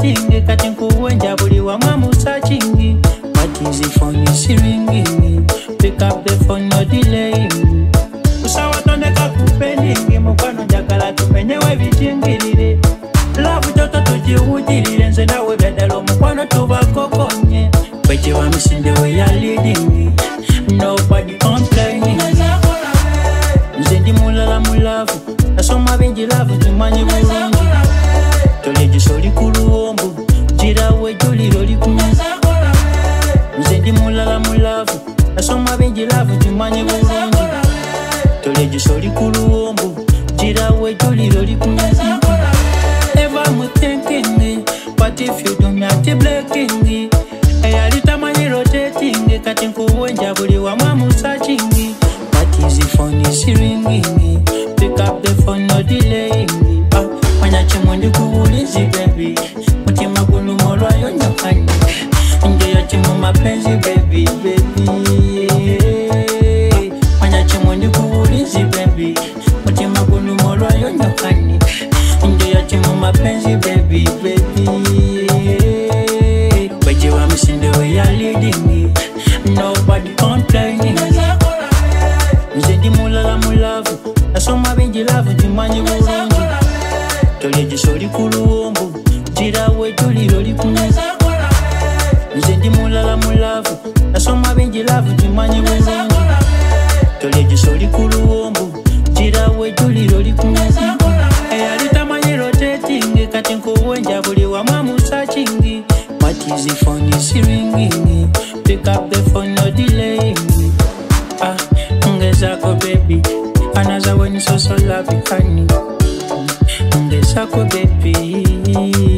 rotating, cutting kuwenja buli wa mamu searching. What is the phone is ringing? Pick up the phone, no delaying. Usawa toneka kupending, mukwano jagala tumenyewe vichingirire. Love toto tujiwujirire, nze nawe bedalo mukwano tubakokonye. Weche wa misinde we are leading, nobody complaining. Nze ndi mulala mulavu, nasoma bingi love tumanyi bulungi. Toleji soli kuluombu, jirawe juliro likumeza. Nze ndi mulala mulavu, nasoma bingi love tumanyi bulungi. Toleji soli kuluombu, jirawe juliro likumeza. Ever I'm thinking, what if you do me at the breaking? Ayalita mani rotating, cutting kuwenja buli wa mamu searching. What is the phone is ringing? Pick up the phone, no delaying. Manya chimundi kuulizi baby, mutima gunu molwa yonyakani. Nje ya chimu mapenzi baby, Manya chimundi kuulizi baby, mutima gunu molwa yonyakani. Nje ya chimu mapenzi baby, Weche wa misinde we are leading, nobody complaining. Nze ndi mulala mulavu, nasoma bingi love tumanyi bulungi. Toleji soli kuluombu, jirawe juliro likumeza. Nze ndi mulala mulavu, nasoma bingi love tumanyi bulungi. Toleji soli kuluombu, jirawe juliro likumeza. Ayalita mani rotating, cutting kuwenja buli wa mamu searching. What is the phone is ringing? Pick up the phone, no delaying. Ngezako baby, another one so lovely honey. Ngezako baby.